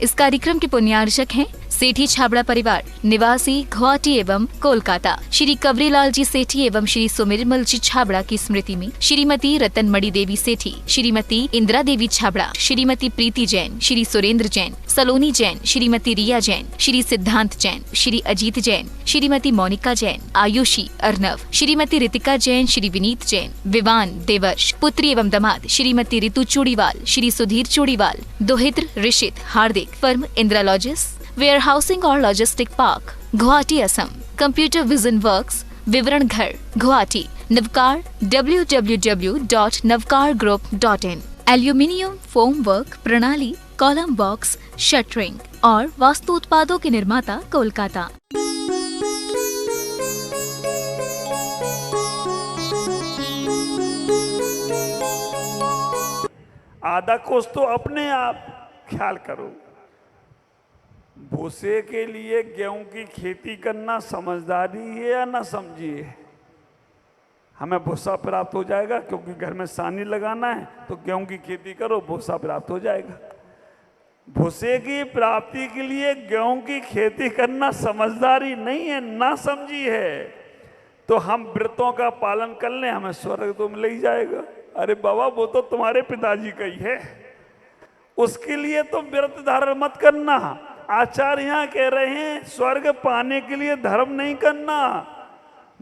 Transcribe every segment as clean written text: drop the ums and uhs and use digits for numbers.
इस कार्यक्रम के पुण्यार्चक हैं सेठी छाबड़ा परिवार निवासी गुवाहाटी एवं कोलकाता। श्री कवरीलाल जी सेठी एवं श्री सुमिरमल जी छाबड़ा की स्मृति में श्रीमती रतनमणि देवी सेठी, श्रीमती इंदिरा देवी छाबड़ा, श्रीमती प्रीति जैन, श्री सुरेंद्र जैन, सलोनी जैन, श्रीमती रिया जैन, श्री सिद्धांत जैन, श्री अजीत जैन, श्रीमती मोनिका जैन, आयुषी अर्नव, श्रीमती रितिका जैन, श्री विनीत जैन, विवान देवर्ष, पुत्री एवं दामाद श्रीमती रितु चूड़ीवाल, श्री सुधीर चूड़ीवाल, दोहित्र ऋषित हार्दिक, फर्म इंदिरा लॉजिस, वेयर हाउसिंग और logistic park, Guwahati Assam, computer vision works, विवरण घर, Guwahati, Navkar www.navkargroup.in, aluminium foam work प्रणाली, कॉलम बॉक्स, शटरिंग और वास्तु उत्पादों के निर्माता, कोलकाता। आधा कोस तो अपने आप ख्याल करो। भूसे के लिए गेहूं की खेती करना समझदारी है या ना समझिए। हमें भूसा प्राप्त हो जाएगा क्योंकि घर में सानी लगाना है, तो गेहूं की खेती करो, भूसा प्राप्त हो जाएगा। भूसे की प्राप्ति के लिए गेहूं की खेती करना समझदारी नहीं है, ना समझी है। तो हम व्रतों का पालन कर लें, हमें स्वर्ग तो मिल ही जाएगा। अरे बाबा, वो तो तुम्हारे पिताजी का ही है, उसके लिए तो व्रत धारण मत करना। आचार्य यहाँ कह रहे हैं स्वर्ग पाने के लिए धर्म नहीं करना,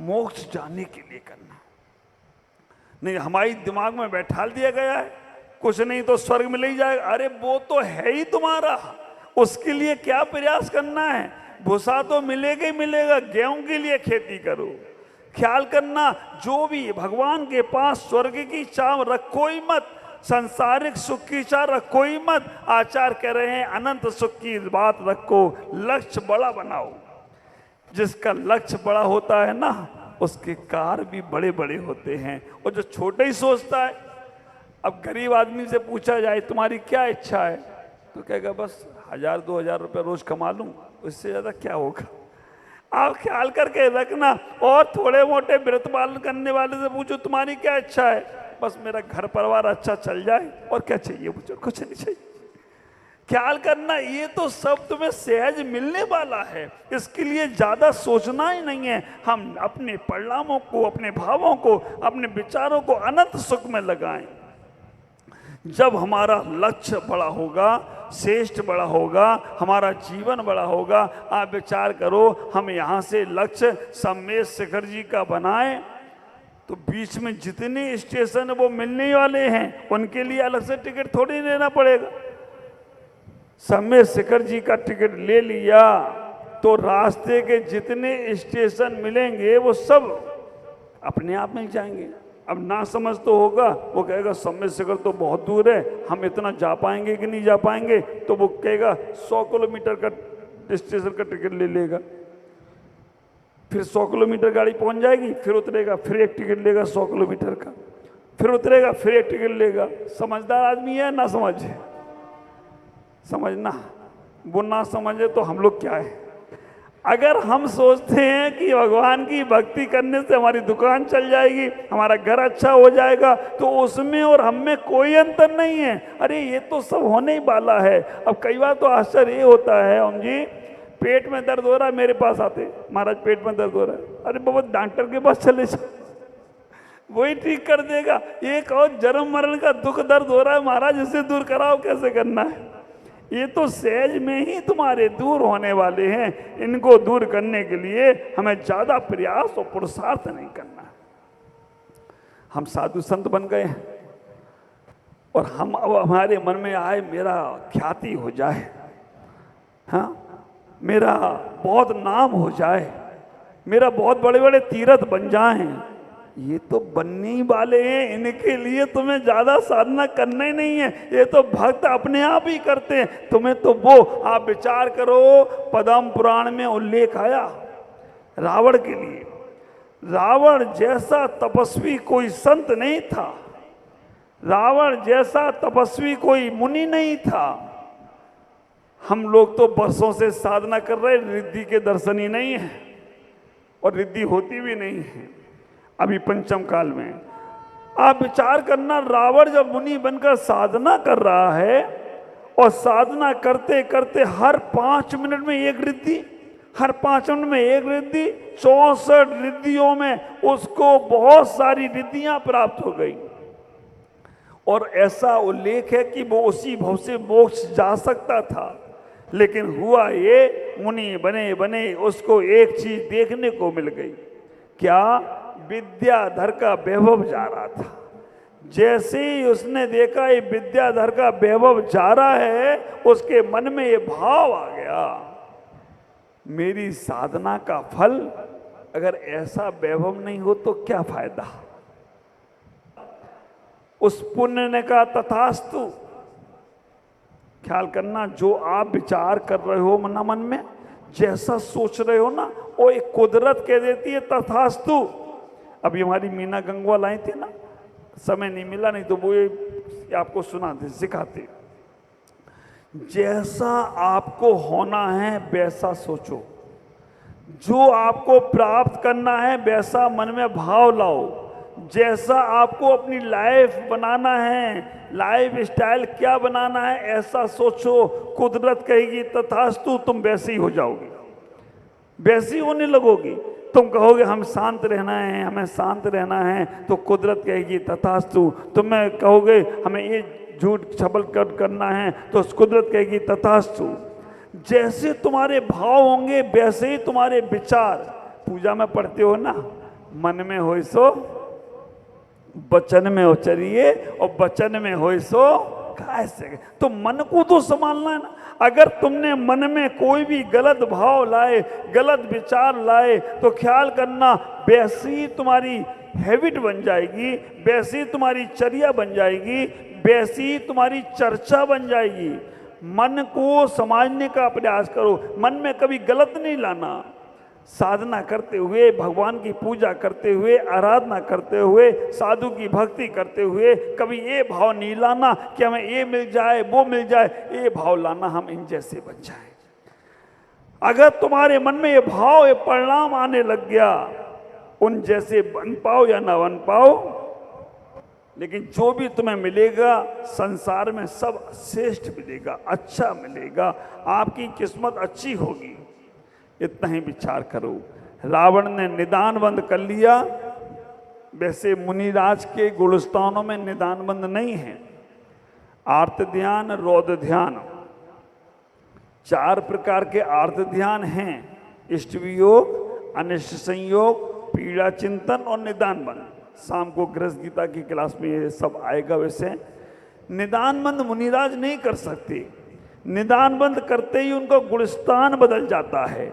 मोक्ष जाने के लिए करना। नहीं, हमारी दिमाग में बैठा दिया गया है कुछ नहीं तो स्वर्ग मिल ही जाएगा। अरे वो तो है ही तुम्हारा, उसके लिए क्या प्रयास करना है? भूसा तो मिलेगा ही मिलेगा। गेहूं के लिए खेती करो। ख्याल करना, जो भी भगवान के पास स्वर्ग की चाह रखो ही मत, संसारिक सुख की चाह रखो ही मत। आचार्य कह रहे हैं अनंत सुख की बात रखो, लक्ष्य बड़ा बनाओ। जिसका लक्ष्य बड़ा होता है ना, उसके कार्य भी बड़े बड़े होते हैं। और जो छोटे ही सोचता है, अब गरीब आदमी से पूछा जाए तुम्हारी क्या इच्छा है, तो कहेगा बस 1000-2000 रुपये रोज कमा लूं, उससे ज्यादा क्या होगा। आप ख्याल करके रखना। और थोड़े मोटे व्रत पालन करने वाले से पूछो तुम्हारी क्या इच्छा है, बस मेरा घर परिवार अच्छा चल जाए, और क्या चाहिए मुझे, कुछ नहीं चाहिए। ख्याल करना, ये तो सब तुम्हें सहज मिलने वाला है, इसके लिए ज्यादा सोचना ही नहीं है। हम अपने परिणामों को, अपने भावों को, अपने विचारों को अनंत सुख में लगाएं। जब हमारा लक्ष्य बड़ा होगा, श्रेष्ठ बड़ा होगा, हमारा जीवन बड़ा होगा। आप विचार करो, हम यहाँ से लक्ष्य सम्मेद शिखर जी का बनाएं तो बीच में जितने स्टेशन वो मिलने वाले हैं, उनके लिए अलग से टिकट थोड़ी लेना पड़ेगा। सम्मेद शिखर जी का टिकट ले लिया तो रास्ते के जितने स्टेशन मिलेंगे वो सब अपने आप मिल जाएंगे। अब ना समझ तो होगा, वो कहेगा सम्मेद शिखर तो बहुत दूर है, हम इतना जा पाएंगे कि नहीं जा पाएंगे, तो वो कहेगा 100 किलोमीटर का स्टेशन का टिकट ले लेगा। फिर 100 किलोमीटर गाड़ी पहुंच जाएगी, फिर उतरेगा, फिर एक टिकट लेगा 100 किलोमीटर का, फिर उतरेगा, फिर एक टिकट लेगा। समझदार आदमी है ना समझे? समझना। वो ना समझे तो हम लोग क्या है। अगर हम सोचते हैं कि भगवान की भक्ति करने से हमारी दुकान चल जाएगी, हमारा घर अच्छा हो जाएगा, तो उसमें और हम में कोई अंतर नहीं है। अरे ये तो सब होने ही वाला है। अब कई बार तो आश्चर्य ये होता है, हम जी पेट में दर्द हो रहा है, मेरे पास आते, महाराज पेट में दर्द हो रहा है। अरे बाबा डॉक्टर के पास चले जाओ, वही ठीक कर देगा। एक और जन्म मरण का दुख दर्द हो रहा है, महाराज इसे दूर कराओ, कैसे करना है? ये तो सहज में ही तुम्हारे दूर होने वाले हैं। इनको दूर करने के लिए हमें ज्यादा प्रयास और पुरुषार्थ नहीं करना। हम साधु संत बन गए हैं और हम अब हमारे मन में आए मेरा ख्याति हो जाए, हाँ, मेरा बहुत नाम हो जाए, मेरा बहुत बड़े बड़े तीर्थ बन जाएं। ये तो बनने ही वाले हैं, इनके लिए तुम्हें ज्यादा साधना करना ही नहीं है। ये तो भक्त अपने आप ही करते हैं। तुम्हें तो वो, आप विचार करो, पद्म पुराण में उल्लेख आया रावण के लिए। रावण जैसा तपस्वी कोई संत नहीं था, रावण जैसा तपस्वी कोई मुनि नहीं था। हम लोग तो वर्षों से साधना कर रहे, रिद्धि के दर्शन ही नहीं है और रिद्धि होती भी नहीं है अभी पंचम काल में। आप विचार करना, रावण जब मुनि बनकर साधना कर रहा है और साधना करते करते हर 5 मिनट में एक रिद्धि, हर 5 मिनट में एक रिद्धि, 64 रिद्धियों में उसको बहुत सारी रिद्धियां प्राप्त हो गई। और ऐसा उल्लेख है कि वो उसी भव से मोक्ष जा सकता था, लेकिन हुआ ये, मुनि बने बने उसको एक चीज देखने को मिल गई। क्या? विद्याधर का वैभव जा रहा था। जैसे ही उसने देखा ये विद्याधर का वैभव जा रहा है, उसके मन में ये भाव आ गया, मेरी साधना का फल अगर ऐसा वैभव नहीं हो तो क्या फायदा। उस पुण्य ने कहा तथास्तु। ख्याल करना, जो आप विचार कर रहे हो मना मन में, जैसा सोच रहे हो ना, वो एक कुदरत कह देती है तथास्तु। अभी हमारी मीना गंगवाल आई थी ना, समय नहीं मिला, नहीं तो वो ये आपको सुनाते सिखाते। जैसा आपको होना है वैसा सोचो, जो आपको प्राप्त करना है वैसा मन में भाव लाओ, जैसा आपको अपनी लाइफ बनाना है, लाइफ स्टाइल क्या बनाना है ऐसा सोचो। कुदरत कहेगी तथास्तु, तुम वैसे ही हो जाओगे, वैसे ही होने लगोगी। तुम कहोगे हम शांत रहना है, हमें शांत रहना है, तो कुदरत कहेगी तथास्तु। तुम्हें कहोगे हमें ये झूठ छबल करना है, तो कुदरत कहेगी तथास्तु। जैसे तुम्हारे भाव होंगे वैसे ही तुम्हारे विचार। पूजा में पढ़ते हो ना, मन में हो सो वचन में उचरिए और वचन में हो सो खाए से। तो मन को तो संभालना है ना। अगर तुमने मन में कोई भी गलत भाव लाए, गलत विचार लाए, तो ख्याल करना वैसी ही तुम्हारी हैबिट बन जाएगी, वैसी ही तुम्हारी चर्या बन जाएगी, वैसी ही तुम्हारी चर्चा बन जाएगी। मन को समझने का प्रयास करो, मन में कभी गलत नहीं लाना। साधना करते हुए, भगवान की पूजा करते हुए, आराधना करते हुए, साधु की भक्ति करते हुए कभी ये भाव नहीं लाना कि हमें ये मिल जाए वो मिल जाए, ये भाव लाना हम इन जैसे बन जाए। अगर तुम्हारे मन में ये भाव, ये परिणाम आने लग गया, उन जैसे बन पाओ या ना बन पाओ, लेकिन जो भी तुम्हें मिलेगा संसार में सब श्रेष्ठ मिलेगा, अच्छा मिलेगा, आपकी किस्मत अच्छी होगी। इतना ही विचार करो। रावण ने निदान बंद कर लिया, वैसे मुनिराज के गुलस्तानों में निदान बंद नहीं है। आर्त ध्यान, रौद्र ध्यान, 4 प्रकार के आर्त ध्यान हैं। इष्ट वियोग, अनिष्ट संयोग, पीड़ा चिंतन और निदान बंद। शाम को गृहस्थ गीता की क्लास में ये सब आएगा। वैसे निदान बंद मुनिराज नहीं कर सकते। निदान बंद करते ही उनका गुणस्थान बदल जाता है,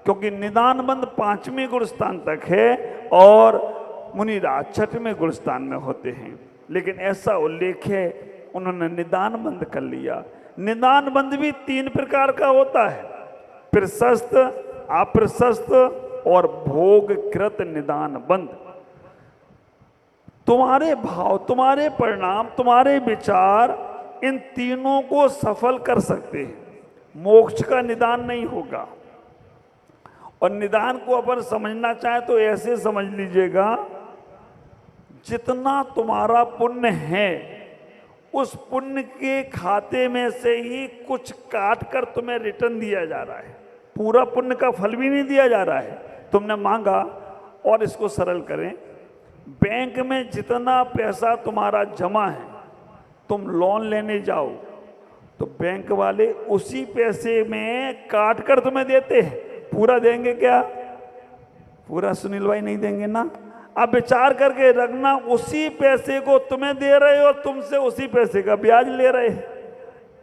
क्योंकि निदान बंद 5वें गुणस्थान तक है और मुनिराज 6वें गुणस्थान में होते हैं। लेकिन ऐसा उल्लेख है उन्होंने निदान बंद कर लिया। निदान बंद भी 3 प्रकार का होता है, प्रशस्त, अप्रशस्त और भोगकृत निदान बंद। तुम्हारे भाव, तुम्हारे परिणाम, तुम्हारे विचार इन तीनों को सफल कर सकते हैं। मोक्ष का निदान नहीं होगा। और निदान को अपन समझना चाहे तो ऐसे समझ लीजिएगा, जितना तुम्हारा पुण्य है उस पुण्य के खाते में से ही कुछ काट कर तुम्हें रिटर्न दिया जा रहा है। पूरा पुण्य का फल भी नहीं दिया जा रहा है। तुमने मांगा, और इसको सरल करें, बैंक में जितना पैसा तुम्हारा जमा है, तुम लोन लेने जाओ तो बैंक वाले उसी पैसे में काट कर तुम्हें देते हैं। पूरा देंगे क्या? पूरा सुनील भाई नहीं देंगे ना। अब विचार करके रखना, उसी पैसे को तुम्हें दे रहे हो, तुमसे उसी पैसे का ब्याज ले रहे हैं।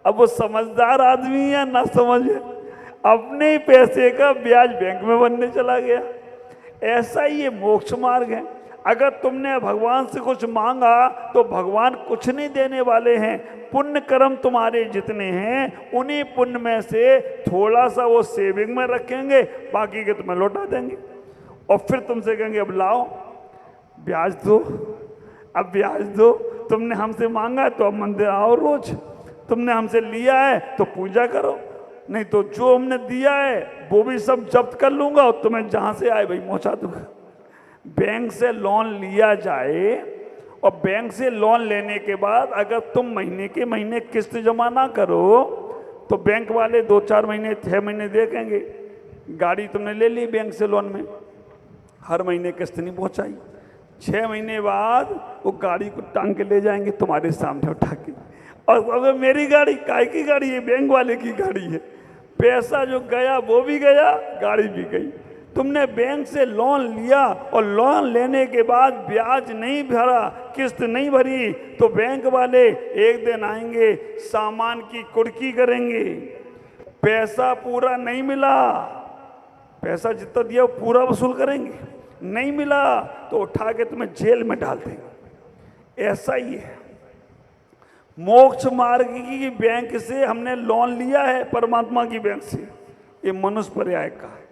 अब वो समझदार आदमी है ना समझ, अपने ही पैसे का ब्याज बैंक में बनने चला गया। ऐसा ही ये मोक्ष मार्ग है। अगर तुमने भगवान से कुछ मांगा तो भगवान कुछ नहीं देने वाले हैं। पुण्य कर्म तुम्हारे जितने हैं उन्हीं पुण्य में से थोड़ा सा वो सेविंग में रखेंगे, बाकी के तुम्हें लौटा देंगे। और फिर तुमसे कहेंगे अब लाओ ब्याज दो, अब ब्याज दो। तुमने हमसे मांगा तो अब मंदिर आओ रोज, तुमने हमसे लिया है तो पूजा करो, नहीं तो जो हमने दिया है वो भी सब जब्त कर लूंगा और तुम्हें जहां से आए भाई पहुंचा दूंगा। बैंक से लोन लिया जाए और बैंक से लोन लेने के बाद अगर तुम महीने के महीने किस्त जमा ना करो तो बैंक वाले 2-4 महीने 6 महीने देखेंगे। गाड़ी तुमने ले ली बैंक से लोन में, हर महीने किस्त नहीं पहुंचाई, 6 महीने बाद वो गाड़ी को टांग के ले जाएंगे तुम्हारे सामने उठा के, और अगर मेरी गाड़ी काय की गाड़ी है, बैंक वाले की गाड़ी है, पैसा जो गया वो भी गया, गाड़ी भी गई। तुमने बैंक से लोन लिया और लोन लेने के बाद ब्याज नहीं भरा, किस्त नहीं भरी, तो बैंक वाले एक दिन आएंगे, सामान की कुर्की करेंगे, पैसा पूरा नहीं मिला, पैसा जितना दिया वो पूरा वसूल करेंगे, नहीं मिला तो उठा के तुम्हें जेल में डाल देंगे। ऐसा ही है मोक्ष मार्ग की बैंक से हमने लोन लिया है, परमात्मा की बैंक से, ये मनुष्य पर्याय का है।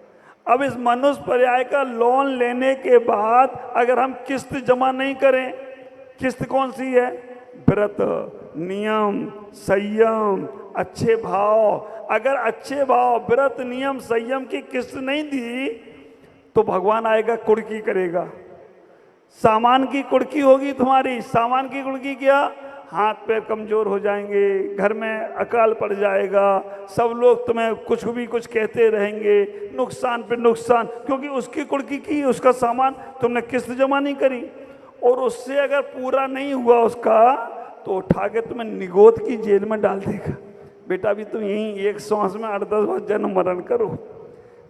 अब इस मनुष्य पर्याय का लोन लेने के बाद अगर हम किस्त जमा नहीं करें, किस्त कौन सी है? व्रत, नियम, संयम, अच्छे भाव। अगर अच्छे भाव, व्रत, नियम, संयम की किस्त नहीं दी तो भगवान आएगा, कुर्की करेगा, सामान की कुर्की होगी तुम्हारी। सामान की कुर्की क्या? हाथ पैर कमजोर हो जाएंगे, घर में अकाल पड़ जाएगा, सब लोग तुम्हें कुछ भी कुछ कहते रहेंगे, नुकसान पे नुकसान, क्योंकि उसकी कुर्की की, उसका सामान तुमने किस्त जमा नहीं करी। और उससे अगर पूरा नहीं हुआ उसका तो उठा के तुम्हें निगोद की जेल में डाल देगा। बेटा अभी तुम यहीं एक सांस में 8-10 बार जन्म मरण करो।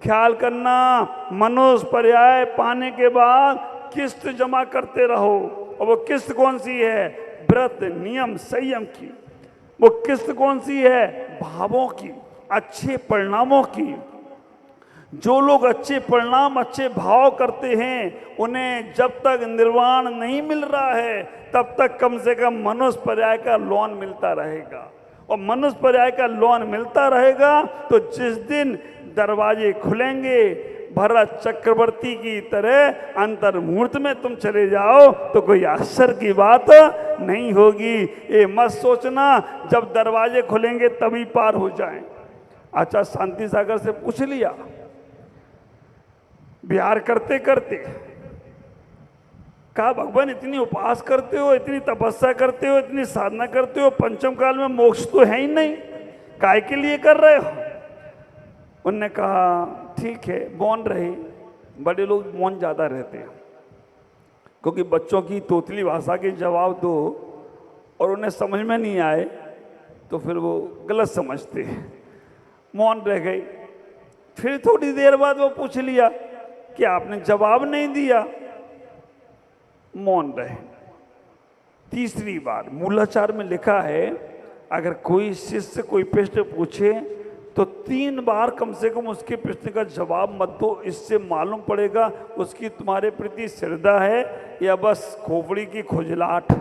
ख्याल करना, मनुष्य पर्याय पाने के बाद किस्त जमा करते रहो। और वो किस्त कौन सी है? व्रत, नियम, संयम की। वो किस्त कौन सी है? भावों की, अच्छे परिणामों की। जो लोग अच्छे परिणाम, अच्छे भाव करते हैं, उन्हें जब तक निर्वाण नहीं मिल रहा है तब तक कम से कम मनुष्य पर्याय का लोन मिलता रहेगा। और मनुष्य पर्याय का लोन मिलता रहेगा तो जिस दिन दरवाजे खुलेंगे, भरत चक्रवर्ती की तरह अंतर मुहूर्त में तुम चले जाओ तो कोई आश्चर्य की बात नहीं होगी। ये मत सोचना जब दरवाजे खुलेंगे तभी पार हो जाएं। अच्छा, शांति सागर से पूछ लिया, बिहार करते करते कहा भगवान इतनी उपवास करते हो, इतनी तपस्या करते हो, इतनी साधना करते हो, पंचम काल में मोक्ष तो है ही नहीं, काय के लिए कर रहे हो? उनने कहा ठीक है, मौन रहे। बड़े लोग मौन ज़्यादा रहते हैं, क्योंकि बच्चों की तोतली भाषा के जवाब दो और उन्हें समझ में नहीं आए तो फिर वो गलत समझते हैं। मौन रह गए। फिर थोड़ी देर बाद वो पूछ लिया कि आपने जवाब नहीं दिया। मौन रहे। तीसरी बार मूलाचार में लिखा है, अगर कोई शिष्य कोई प्रश्न पूछे तो 3 बार कम से कम उसके प्रश्न का जवाब मत दो। इससे मालूम पड़ेगा उसकी तुम्हारे प्रति श्रद्धा है या बस खोपड़ी की खुजलाहट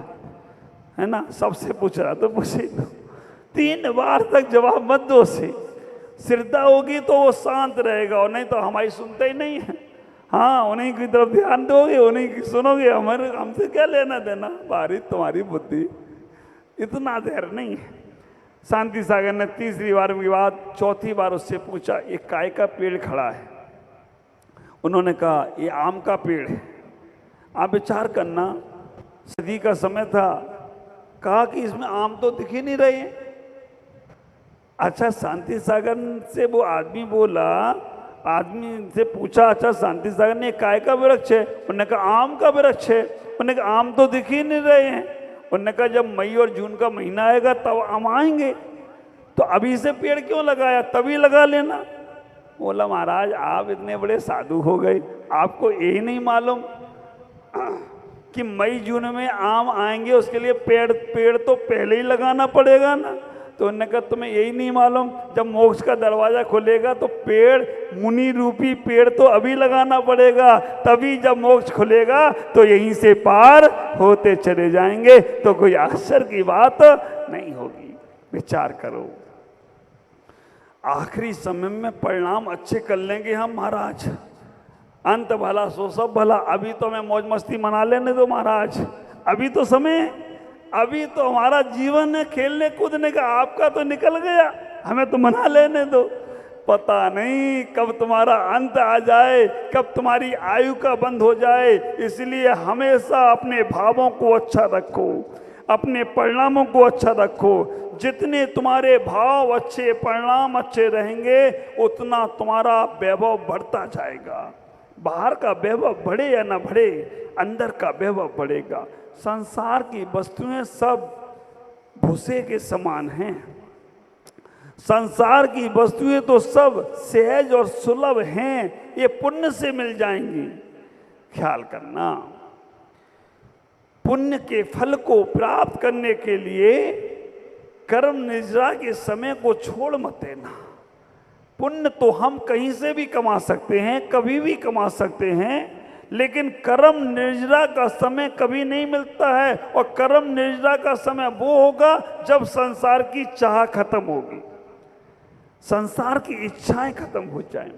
है ना। सबसे पूछ रहा तो पूछे, 3 बार तक जवाब मत दो उसे। श्रद्धा होगी तो वो शांत रहेगा, और नहीं तो हमारी सुनते ही नहीं है। हाँ, उन्हीं की तरफ ध्यान दोगे, उन्हीं की सुनोगे, हमारे हमसे क्या लेना देना। भारी तुम्हारी बुद्धि, इतना देर नहीं है। शांति सागर ने तीसरी बार के बाद चौथी बार उससे पूछा, ये काय का पेड़ खड़ा है? उन्होंने कहा ये आम का पेड़ है। आप विचार करना, सदी का समय था, कहा कि इसमें आम तो दिख ही नहीं रहे हैं। अच्छा, शांति सागर से वो आदमी बोला, आदमी से पूछा, अच्छा शांति सागर ने काय का वृक्ष है? उन्होंने कहा आम का वृक्ष है। उन्होंने कहा आम तो दिख ही नहीं रहे हैं। उन्होंने कहा जब मई और जून का महीना आएगा तब आम आएंगे, तो अभी से पेड़ क्यों लगाया, तभी लगा लेना। बोला महाराज आप इतने बड़े साधु हो गए, आपको यही नहीं मालूम कि मई जून में आम आएंगे, उसके लिए पेड़ तो पहले ही लगाना पड़ेगा ना। तो उन्होंने कहा तुम्हें यही नहीं मालूम, जब मोक्ष का दरवाजा खुलेगा तो पेड़, मुनि रूपी पेड़ तो अभी लगाना पड़ेगा, तभी जब मोक्ष खुलेगा तो यहीं से पार होते चले जाएंगे, तो कोई आश्चर्य की बात नहीं होगी। विचार करो, आखिरी समय में परिणाम अच्छे कर लेंगे हम महाराज। अंत भला सो सब भला। अभी तो मैं मौज मस्ती मना लेने दो महाराज, अभी तो समय, अभी तो हमारा जीवन है खेलने कूदने का, आपका तो निकल गया, हमें तो मना लेने दो। पता नहीं कब तुम्हारा अंत आ जाए, कब तुम्हारी आयु का बंद हो जाए। इसलिए हमेशा अपने भावों को अच्छा रखो, अपने परिणामों को अच्छा रखो। जितने तुम्हारे भाव अच्छे, परिणाम अच्छे रहेंगे, उतना तुम्हारा वैभव बढ़ता जाएगा। बाहर का वैभव बढ़े या ना बढ़े, अंदर का वैभव बढ़ेगा। संसार की वस्तुएं सब भूसे के समान हैं। संसार की वस्तुएं तो सब सहज और सुलभ हैं, ये पुण्य से मिल जाएंगी। ख्याल करना, पुण्य के फल को प्राप्त करने के लिए कर्म निद्रा के समय को छोड़ मत देना। पुण्य तो हम कहीं से भी कमा सकते हैं, कभी भी कमा सकते हैं, लेकिन कर्म निर्जरा का समय कभी नहीं मिलता है। और कर्म निर्जरा का समय वो होगा जब संसार की चाह खत्म होगी, संसार की इच्छाएं खत्म हो जाएं,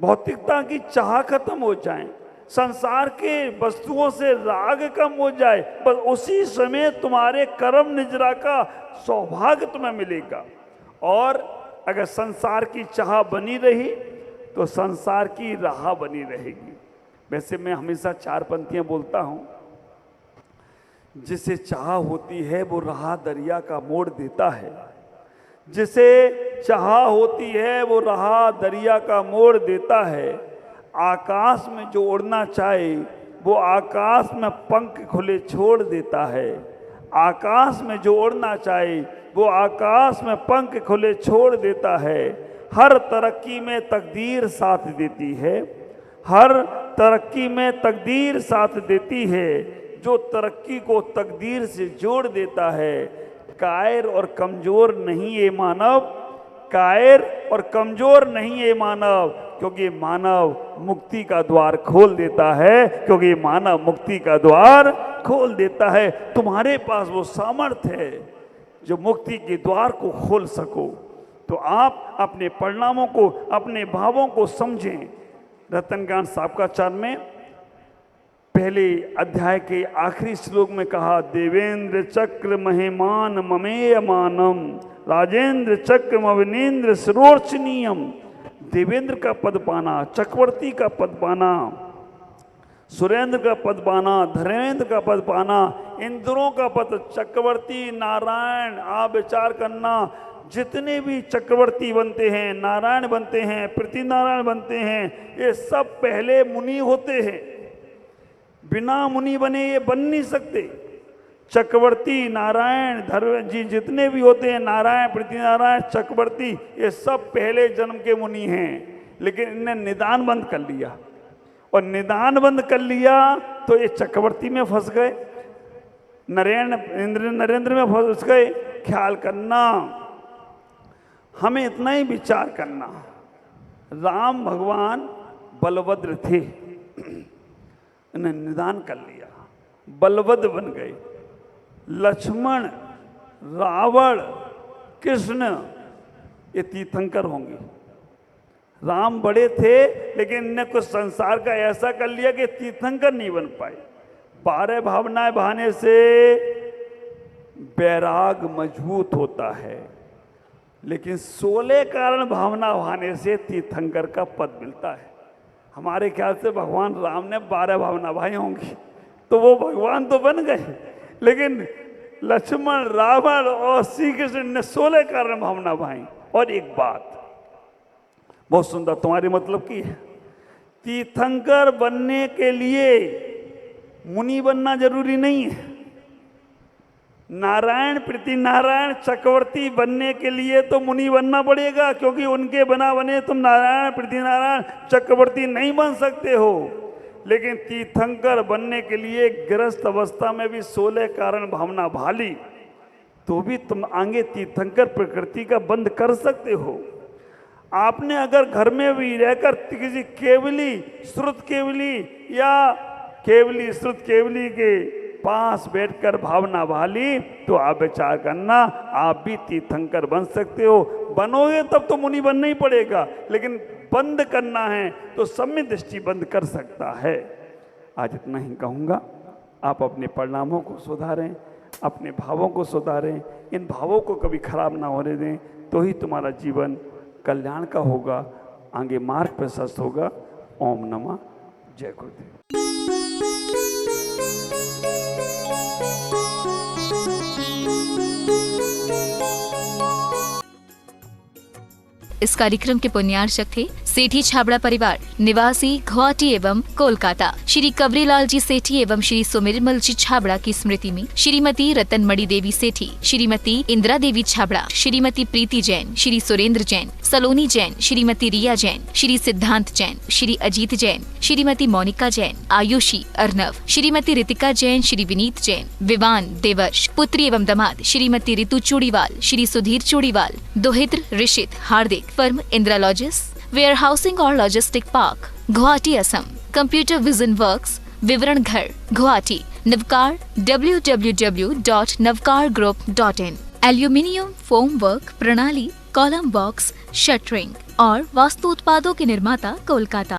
भौतिकता की चाह खत्म हो जाएं, संसार के वस्तुओं से राग कम हो जाए, बस उसी समय तुम्हारे कर्म निजरा का सौभाग्य तुम्हें मिलेगा। और अगर संसार की चाह बनी रही तो संसार की राह बनी रहेगी। वैसे मैं हमेशा 4 पंक्तियां बोलता हूं। जिसे चाह होती है वो राह दरिया का मोड़ देता है, जिसे चाह होती है वो राह दरिया का मोड़ देता है। आकाश में जो उड़ना चाहे वो आकाश में पंख खुले छोड़ देता है। आकाश में जो उड़ना चाहे वो आकाश में पंख खुले छोड़ देता है। हर तरक्की में तकदीर साथ देती है, हर तरक्की में तकदीर साथ देती है। जो तरक्की को तकदीर से जोड़ देता है। कायर और कमजोर नहीं ये मानव, कायर और कमजोर नहीं ये मानव, क्योंकि मानव मुक्ति का द्वार खोल देता है, क्योंकि मानव मुक्ति का द्वार खोल देता है। तुम्हारे पास वो सामर्थ्य है जो मुक्ति के द्वार को खोल सको। तो आप अपने परिणामों को, अपने भावों को समझें। रतनकांत साबकाचार्य में पहले अध्याय के आखिरी श्लोक में कहा, देवेंद्र चक्र महिमान ममेयमानम राजेंद्र चक्र मविनेन्द्र सरोचनीयम। देवेंद्र का पद पाना, चक्रवर्ती का पद पाना, सुरेंद्र का पद पाना, धर्मेंद्र का पद पाना, इंद्रों का पद, चक्रवर्ती नारायण। आप विचार करना, जितने भी चक्रवर्ती बनते हैं, नारायण बनते हैं, पृथ्वी नारायण बनते हैं, ये सब पहले मुनि होते हैं। बिना मुनि बने ये बन नहीं सकते। चक्रवर्ती नारायण धर्म जी जितने भी होते हैं, नारायण, पृथ्वी नारायण, चक्रवर्ती, ये सब पहले जन्म के मुनि हैं। लेकिन इन्हें निदान बंद कर लिया, और निदान बंद कर लिया तो ये चक्रवर्ती में फंस गए, नरेंद्र में फंस गए। ख्याल करना, हमें इतना ही विचार करना। राम भगवान बलभद्र थे, इन्हें निदान कर लिया, बलभद्र बन गए। लक्ष्मण, रावण, कृष्ण, ये तीर्थंकर होंगे। राम बड़े थे, लेकिन इन्हें कुछ संसार का ऐसा कर लिया कि तीर्थंकर नहीं बन पाए। 12 भावनाएं बहाने से वैराग मजबूत होता है, लेकिन 16 कारण भावना बहाने से तीर्थंकर का पद मिलता है। हमारे ख्याल से भगवान राम ने 12 भावना भाई होंगी तो वो भगवान तो बन गए, लेकिन लक्ष्मण, रावण और श्री कृष्ण ने 16 कारण भावना भाई। और एक बात बहुत सुंदर तुम्हारे मतलब की है, तीर्थंकर बनने के लिए मुनि बनना जरूरी नहीं है। नारायण, पृथ्वी नारायण, चक्रवर्ती बनने के लिए तो मुनि बनना पड़ेगा, क्योंकि उनके बना बने तुम नारायण, पृथ्वी नारायण, चक्रवर्ती नहीं बन सकते हो। लेकिन तीर्थंकर बनने के लिए गृहस्थ अवस्था में भी 16 कारण भावना भाली, तो भी तुम आगे तीर्थंकर प्रकृति का बंद कर सकते हो। आपने अगर घर में भी रहकर किसी केवली, श्रुत केवली या केवली, श्रुत केवली के पास बैठकर भावना भाली, तो आप विचार करना, आप भी तीर्थंकर बन सकते हो। बनोगे तब तो मुनि बनना ही पड़ेगा, लेकिन बंद करना है तो सम्यक दृष्टि बंद कर सकता है। आज इतना ही कहूँगा। आप अपने परिणामों को सुधारें, अपने भावों को सुधारें, इन भावों को कभी खराब ना होने दें, तो ही तुम्हारा जीवन कल्याण का होगा, आगे मार्ग प्रशस्त होगा। ओम नमः। जय गुरुदेव। इस कार्यक्रम के पुण्यार्चक थे सेठी छाबड़ा परिवार निवासी गुवाहाटी एवं कोलकाता। श्री कवरीलाल जी सेठी एवं श्री सुमिरमल जी छाबड़ा की स्मृति में श्रीमती रतनमणि देवी सेठी, श्रीमती इंदिरा देवी छाबड़ा, श्रीमती प्रीति जैन, श्री सुरेंद्र जैन, सलोनी जैन, श्रीमती रिया जैन, श्री सिद्धांत जैन, श्री अजीत जैन, श्रीमती मोनिका जैन, आयुषी अर्नव, श्रीमती रितिका जैन, श्री विनीत जैन, विवान देवर्ष, पुत्री एवं दामाद श्रीमती रितु चूड़ीवाल, श्री सुधीर चूड़ीवाल, दोहित्र ऋषित हार्दिक, फर्म इंदिरा लॉजिस, वेयर हाउसिंग और logistic park, Guwahati Assam, computer vision works, विवरण घर, Guwahati, Navkar www.navkargroup.in, aluminium foam work प्रणाली, कॉलम बॉक्स, शटरिंग और वास्तु उत्पादों के निर्माता, कोलकाता।